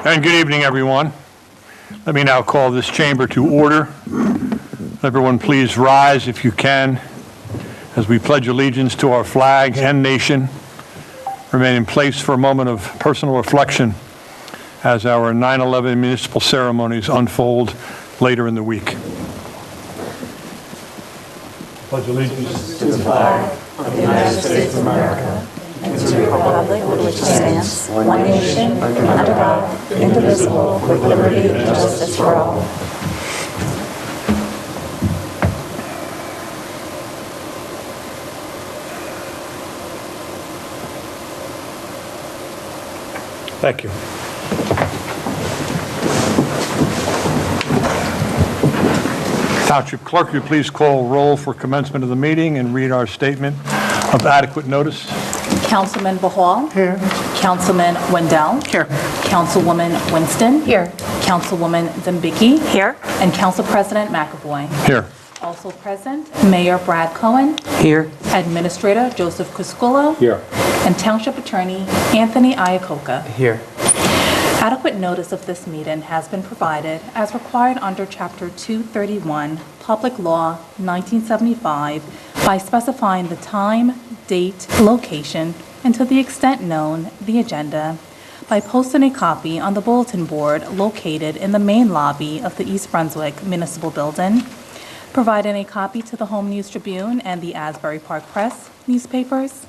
And good evening, everyone. Let me now call this chamber to order. Everyone please rise if you can as we pledge allegiance to our flag and nation. Remain in place for a moment of personal reflection as our 9/11 municipal ceremonies unfold later in the week. Pledge allegiance to the flag of the United States of America and to the republic for which it stands, one nation, under God, indivisible, with liberty and justice for all. Thank you. Township Clerk, will you please call roll for commencement of the meeting and read our statement of adequate notice? Councilman Bahal. Here. Councilman Wendell. Here. Councilwoman Winston. Here. Councilwoman Zembicki. Here. And Council President McAvoy. Here. Also present, Mayor Brad Cohen. Here. Administrator Joseph Cusculo. Here. And Township Attorney Anthony Iacoca. Here. Adequate notice of this meeting has been provided as required under Chapter 231, Public Law 1975, by specifying the time, date, location, and to the extent known, the agenda, by posting a copy on the bulletin board located in the main lobby of the East Brunswick Municipal Building, providing a copy to the Home News Tribune and the Asbury Park Press newspapers,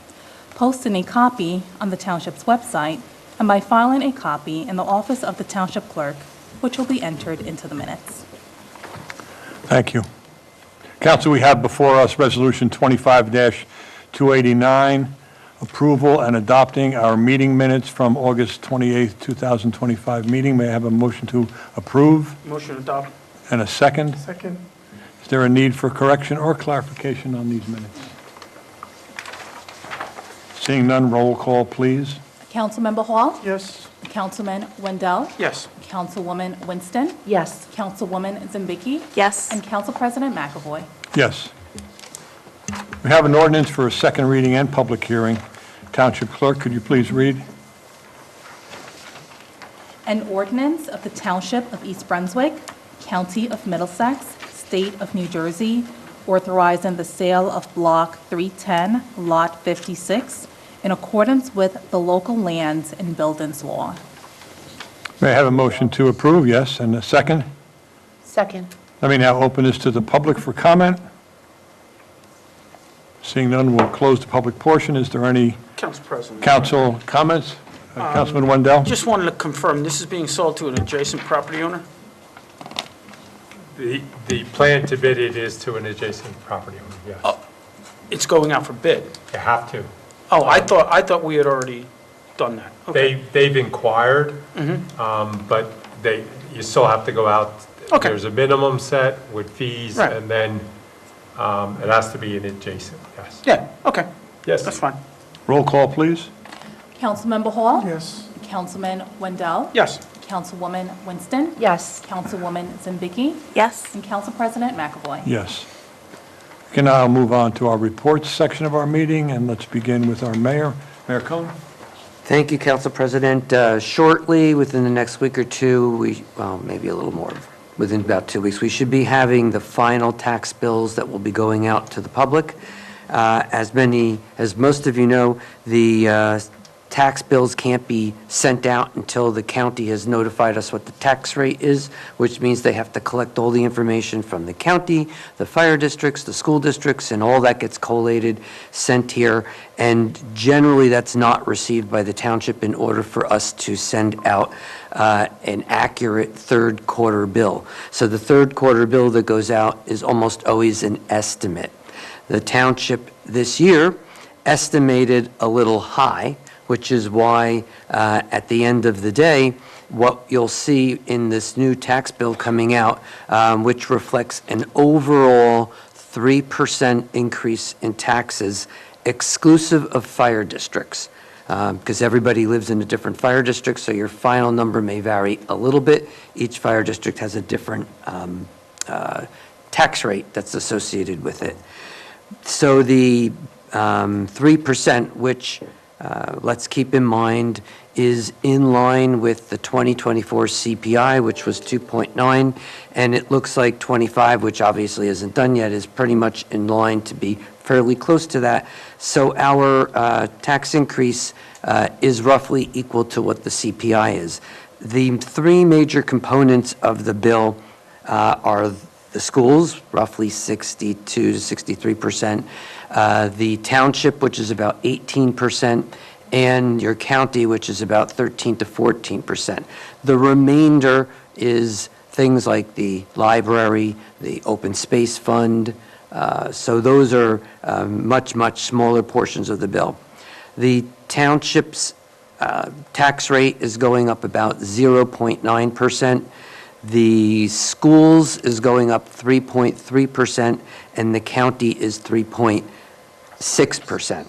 posting a copy on the Township's website, and by filing a copy in the office of the Township Clerk, which will be entered into the minutes. Thank you. Council, we have before us Resolution 25-289, approval and adopting our meeting minutes from August 28th, 2025 meeting. May I have a motion to approve? Motion to adopt. And a second? Second. Is there a need for correction or clarification on these minutes? Seeing none, roll call, please. Councilman Bahal? Yes. Councilman Wendell? Yes. Councilwoman Winston? Yes. Councilwoman Zembicki? Yes. And Council President McAvoy. Yes. We have an ordinance for a second reading and public hearing. Township Clerk, could you please read? An ordinance of the Township of East Brunswick, County of Middlesex, State of New Jersey, authorizing the sale of Block 310, Lot 56, in accordance with the local lands and buildings law. May I have a motion to approve? Yes, and a second? Second. Let me now open this to the public for comment. Seeing none, we'll close the public portion. Is there any Council President. council comments? Councilman Wendell? Just wanted to confirm, this is being sold to an adjacent property owner? The plan to bid it is to an adjacent property owner, yes. Oh, it's going out for bid? You have to. Oh, I thought we had already done that. Okay. They've inquired, but you still have to go out. Okay. There's a minimum set with fees, Right. and then it has to be an adjacent, yes. Yeah, okay. Yes. That's fine. Roll call, please. Councilman Bahal? Yes. Councilman Wendell? Yes. Councilwoman Winston? Yes. Councilwoman Zembicki? Yes. And Council President McAvoy. Yes. We can now move on to our reports section of our meeting, and let's begin with our mayor. Mayor Cohen? Thank you, Council President. Shortly, within the next week or two, maybe a little more, within about 2 weeks, we should be having the final tax bills that will be going out to the public. As most of you know, the tax bills can't be sent out until the county has notified us what the tax rate is, which means they have to collect all the information from the county, the fire districts, the school districts, and all that gets collated, sent here. And generally, that's not received by the township in order for us to send out an accurate third quarter bill. So the third quarter bill that goes out is almost always an estimate. The township this year estimated a little high, which is why at the end of the day, what you'll see in this new tax bill coming out, which reflects an overall 3% increase in taxes exclusive of fire districts, because everybody lives in a different fire district, so your final number may vary a little bit. Each fire district has a different tax rate that's associated with it. So the 3%, which let's keep in mind, is in line with the 2024 CPI, which was 2.9, and it looks like 25, which obviously isn't done yet, is pretty much in line to be fairly close to that. So our tax increase is roughly equal to what the CPI is. The three major components of the bill are the schools, roughly 62 to 63%, the township, which is about 18%, and your county, which is about 13 to 14%. The remainder is things like the library, the open space fund. So those are much, much smaller portions of the bill. The township's tax rate is going up about 0.9%. The schools is going up 3.3%, and the county is 3.6%.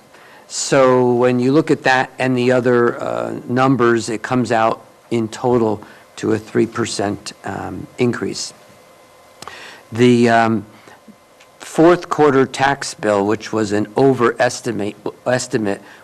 So when you look at that and the other numbers, it comes out in total to a 3% increase. The fourth quarter tax bill, which was an estimate,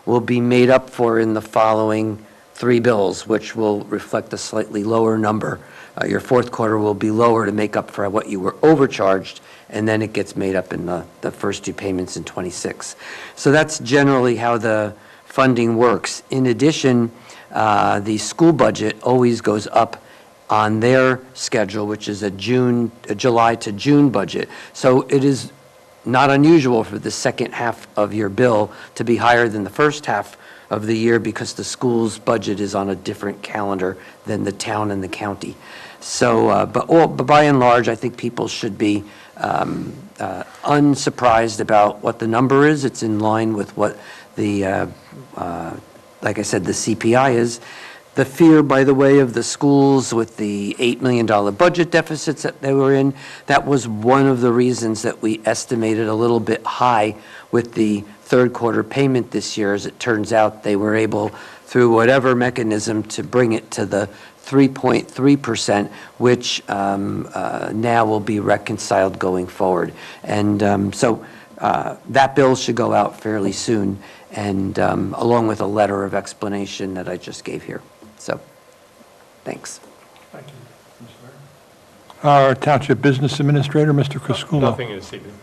will be made up for in the following three bills, which will reflect a slightly lower number. Your fourth quarter will be lower to make up for what you were overcharged, and then it gets made up in the first two payments in 26. So that's generally how the funding works. In addition, the school budget always goes up on their schedule, which is a July to June budget. So it is not unusual for the second half of your bill to be higher than the first half of the year because the school's budget is on a different calendar than the town and the county. So, but by and large, I think people should be unsurprised about what the number is. It's in line with what the, like I said, the CPI is. The fear, by the way, of the schools with the $8 million budget deficits that they were in, that was one of the reasons that we estimated a little bit high with the third quarter payment this year. As it turns out, they were able, through whatever mechanism, to bring it to the 3.3%, which now will be reconciled going forward. And so that bill should go out fairly soon, and along with a letter of explanation that I just gave here. So, thanks. Thank you, Mr. Mayor. Our Township Business Administrator, Mr. Crisculo. Nothing this evening.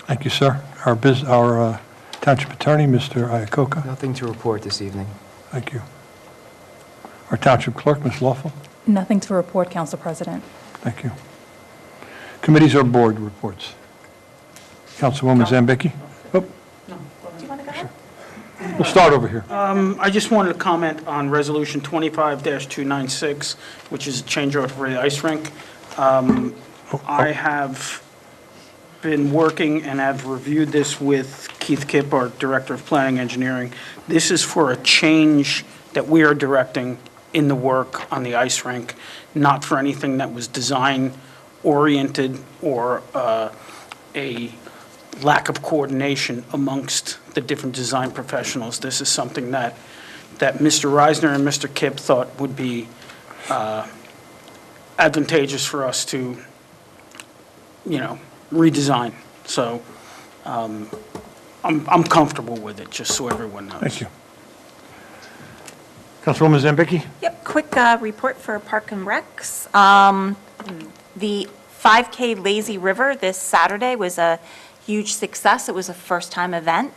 Thank you, sir. Our Township Attorney, Mr. Iacocca. Nothing to report this evening. Thank you. Our Township Clerk, Ms. Lawful. Nothing to report, Council President. Thank you. Committees or board reports? Councilwoman Zambicki? Oh, Do you want to go? we'll start over here. I just wanted to comment on Resolution 25-296, which is a change order for the ice rink. I have been working and have reviewed this with Keith Kipp, our Director of Planning Engineering. This is for a change that we are directing in the work on the ice rink, not for anything that was design-oriented or a lack of coordination amongst the different design professionals. This is something that Mr. Reisner and Mr. Kipp thought would be advantageous for us to, redesign. So I'm comfortable with it, just so everyone knows. Thank you. Councilwoman Zambicki? Yep, quick report for Park and Recs. The 5K Lazy River this Saturday was a huge success. It was a first-time event,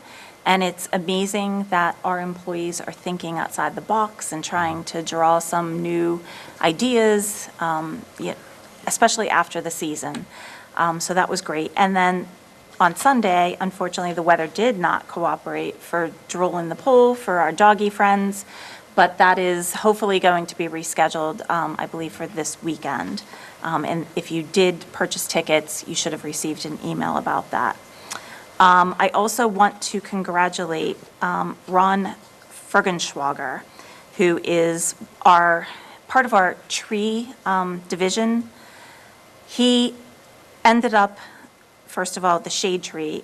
and it's amazing that our employees are thinking outside the box and trying to draw some new ideas, especially after the season. So that was great. And then on Sunday, unfortunately, the weather did not cooperate for Drool in the Pool for our doggy friends, but that is hopefully going to be rescheduled, I believe, for this weekend. And if you did purchase tickets, you should have received an email about that. I also want to congratulate Ron Fergenschwager, who is part of our tree division. He ended up, first of all, the shade tree.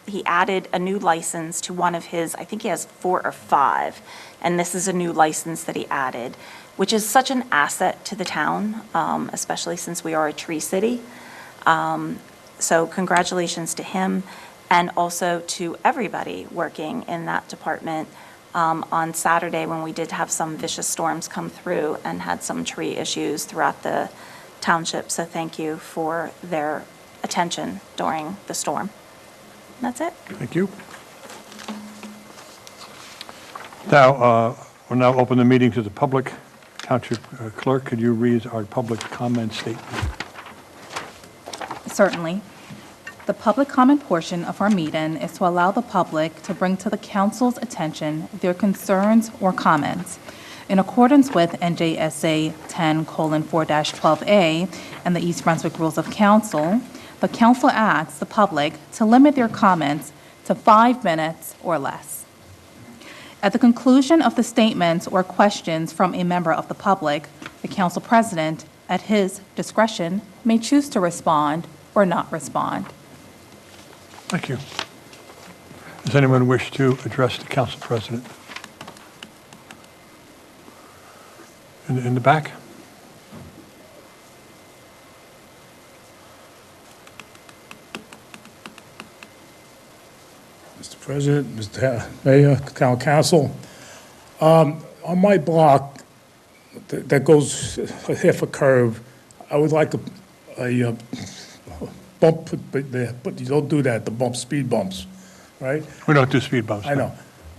He added a new license to one of his, I think he has 4 or 5, and this is a new license that he added, which is such an asset to the town, especially since we are a tree city. So congratulations to him. and also to everybody working in that department on Saturday when we did have some vicious storms come through and had some tree issues throughout the township. So thank you for their attention during the storm. And that's it. Thank you. Now, we'll now open the meeting to the public. Township Clerk, could you read our public comment statement? Certainly. The public comment portion of our meeting is to allow the public to bring to the council's attention their concerns or comments. In accordance with NJSA 10:4-12A and the East Brunswick Rules of Council, the council asks the public to limit their comments to 5 minutes or less. At the conclusion of the statements or questions from a member of the public, the council president, at his discretion, may choose to respond or not respond. Thank you. Does anyone wish to address the council president? In the back? Mr. President, Mr. Mayor, Town Council, on my block that goes half a curve, I would like a bump put there, but you don't do that, the speed bumps, right? We don't do speed bumps. I know.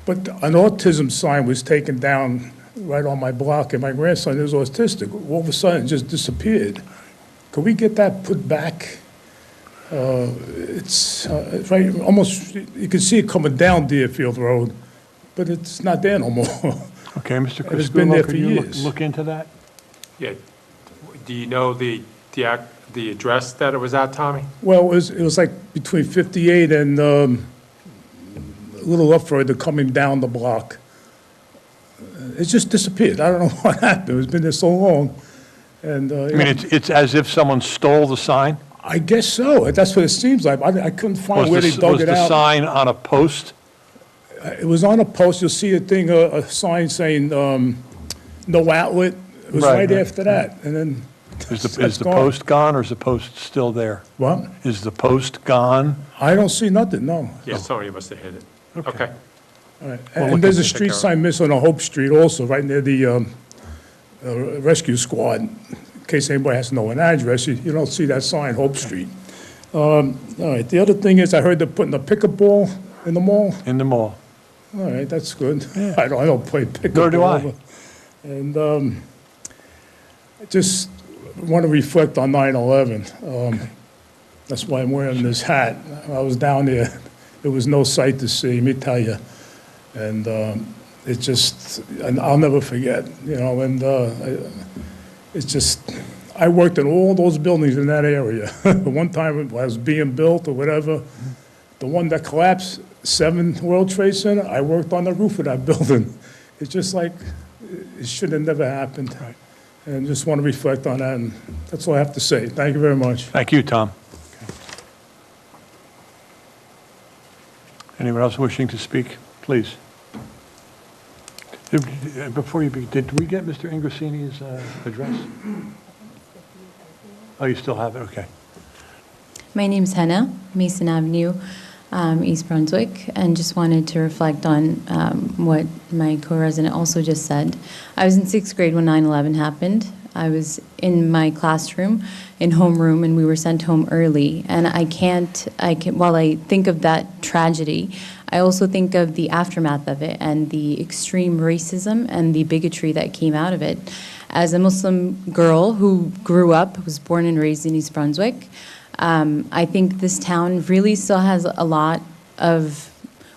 But an autism sign was taken down right on my block, and my grandson is autistic. All of a sudden, it just disappeared. Could we get that put back? It's right, almost, you can see it coming down Deerfield Road, but it's not there no more. Okay, Mr. It's been there Criscuolo, for could you years. look into that? Yeah. Do you know the address that it was at, Tommy? Well, it was like between 58 and a little up further coming down the block. It just disappeared. I don't know what happened. It's been there so long. And, I mean, it's as if someone stole the sign? I guess so. That's what it seems like. I couldn't find where they dug Was it the out. sign on a post? It was on a post. You'll see a sign saying, no outlet. It was Right, right after that. And then Is that's the gone. post gone, or is the post still there? What? Is the post gone? I don't see nothing, no. Yeah, somebody must have hit it. Okay. All right. Well, And there's a take street care of it. sign missing on Hope Street also, right near the rescue squad. In case anybody has to know an address, you don't see that sign, Hope Street. All right, the other thing is, I heard they're putting a pickleball in the mall. In the mall? All right, that's good. I don't play pickleball. Nor do I. but- And I just want to reflect on 9/11. That's why I'm wearing this hat. I was down there. It was no sight to see, let me tell you. And and I'll never forget, and it's just, I worked in all those buildings in that area. One time it was being built or whatever, the one that collapsed, 7 World Trade Center, I worked on the roof of that building. It's just like, it should have never happened. And just want to reflect on that, and that's all I have to say. Thank you very much. Thank you, Tom. Anyone else wishing to speak? Please. Before you begin, did we get Mr. Ingrasini's address? Oh, you still have it? Okay. My name's Henna, Mason Avenue, East Brunswick, and just wanted to reflect on what my co-resident also just said. I was in 6th grade when 9/11 happened. I was in my classroom, in homeroom, and we were sent home early. And while I think of that tragedy, I also think of the aftermath of it and the extreme racism and the bigotry that came out of it. As a Muslim girl who grew up, was born and raised in East Brunswick, I think this town really still has a lot of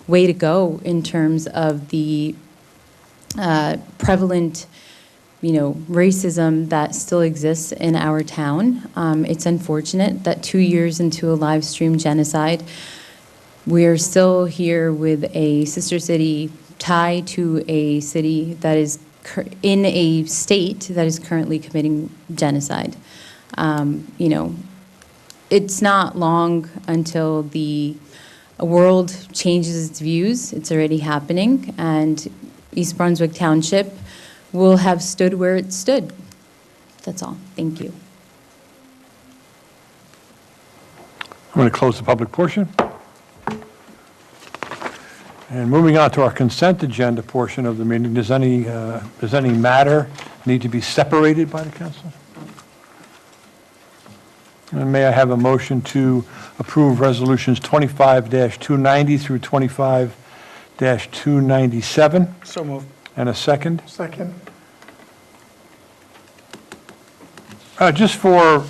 way to go in terms of the prevalent, racism that still exists in our town. It's unfortunate that 2 years into a live stream genocide, we're still here with a sister city tied to a city that is in a state that is currently committing genocide. It's not long until the world changes its views. It's already happening, and East Brunswick Township will have stood where it stood. That's all. Thank you. I'm going to close the public portion. And moving on to our consent agenda portion of the meeting, does any matter need to be separated by the council? And may I have a motion to approve resolutions 25-290 through 25-297? So moved. And a second? Second. Just for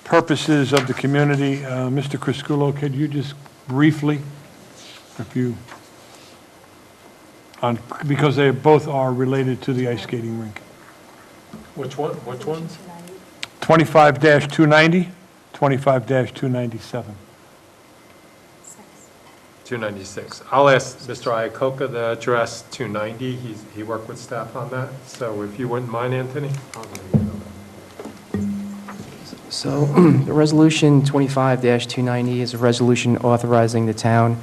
purposes of the community, Mr. Crisculo, could you just briefly, because they both are related to the ice skating rink. Which ones? 25-290, 25-297. 296. I'll ask Mr. Iacoca to address 290. He worked with staff on that. So if you wouldn't mind, Anthony. So, Resolution 25-290 is a resolution authorizing the town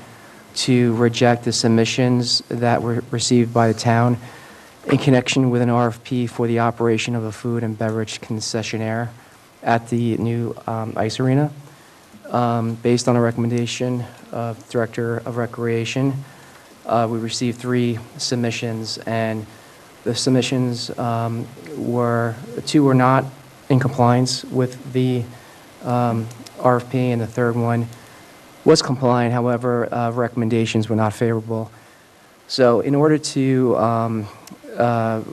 to reject the submissions that were received by the town in connection with an RFP for the operation of a food and beverage concessionaire at the new ice arena. Based on a recommendation of Director of Recreation, we received 3 submissions, and the submissions two were not in compliance with the RFP, and the third one was compliant. However, recommendations were not favorable. So in order to, the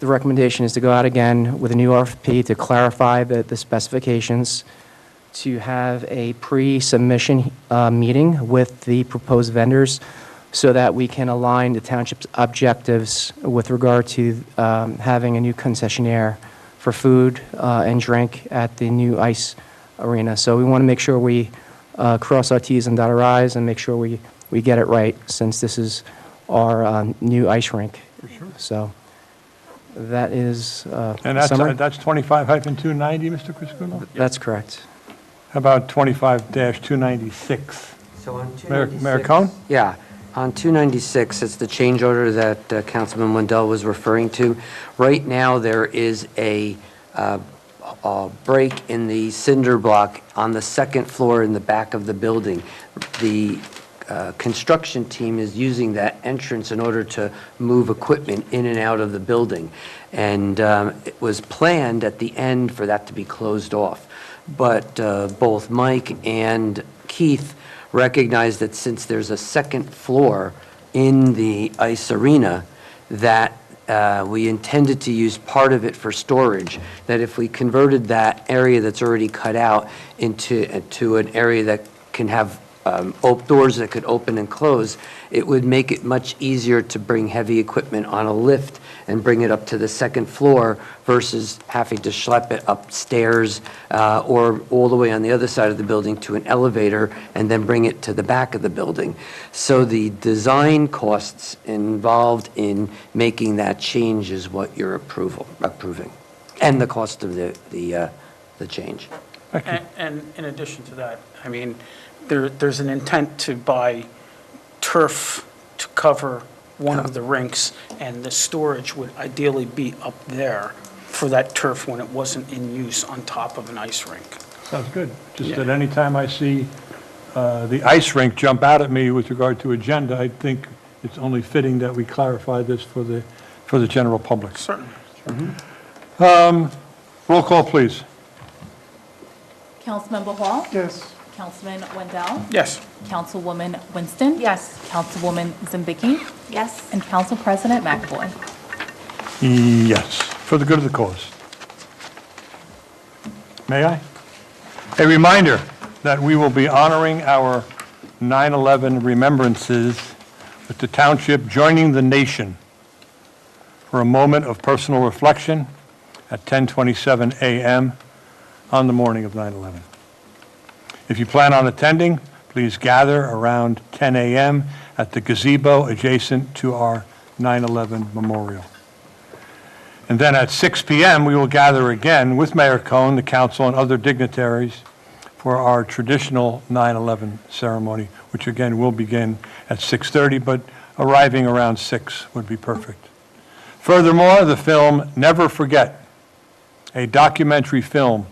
recommendation is to go out again with a new RFP to clarify the specifications, to have a pre-submission meeting with the proposed vendors so that we can align the township's objectives with regard to having a new concessionaire for food and drink at the new ice arena. So we want to make sure we cross our T's and dot our I's and make sure we get it right, since this is our new ice rink. For sure. So that is And that's summary. 25-290, Mr. Crisculo? That's correct. How about 25-296? So on Mayor 296. Cohn? Yeah, on 296, it's the change order that Councilman Wendell was referring to. Right now, there is a break in the cinder block on the second floor in the back of the building. The construction team is using that entrance in order to move equipment in and out of the building. And it was planned at the end for that to be closed off. But both Mike and Keith recognized that since there's a second floor in the ice arena, that we intended to use part of it for storage, that if we converted that area that's already cut out into an area that can have doors that could open and close, it would make it much easier to bring heavy equipment on a lift and bring it up to the second floor versus having to schlep it upstairs or all the way on the other side of the building to an elevator and then bring it to the back of the building. So the design costs involved in making that change is what you're approving, and the cost of the change. And in addition to that, I mean, there's an intent to buy turf to cover one of the rinks, and the storage would ideally be up there for that turf when it wasn't in use on top of an ice rink. Sounds good. Just Yeah. that any time I see the ice rink jump out at me with regard to agenda, I think it's only fitting that we clarify this for the general public. Certainly. Roll call, please. Councilmember Hall? Yes. Councilman Wendell? Yes. Councilwoman Winston? Yes. Councilwoman Zambicki? Yes. And Council President McAvoy. Yes, for the good of the cause. May I? A reminder that we will be honoring our 9/11 remembrances with the township joining the nation for a moment of personal reflection at 10:27 a.m. on the morning of 9/11. If you plan on attending, please gather around 10 a.m. at the gazebo adjacent to our 9/11 memorial. And then at 6 p.m., we will gather again with Mayor Cohn, the council, and other dignitaries for our traditional 9/11 ceremony, which again will begin at 6:30, but arriving around 6 would be perfect. Furthermore, the film Never Forget, a documentary film,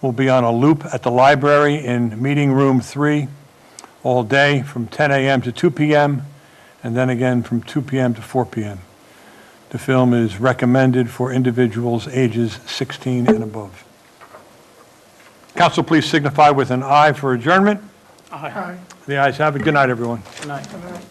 will be on a loop at the library in Meeting Room 3 all day from 10 a.m. to 2 p.m., and then again from 2 p.m. to 4 p.m. The film is recommended for individuals ages 16 and above. Council, please signify with an aye for adjournment. Aye. The ayes have it. Good night, everyone. Good night.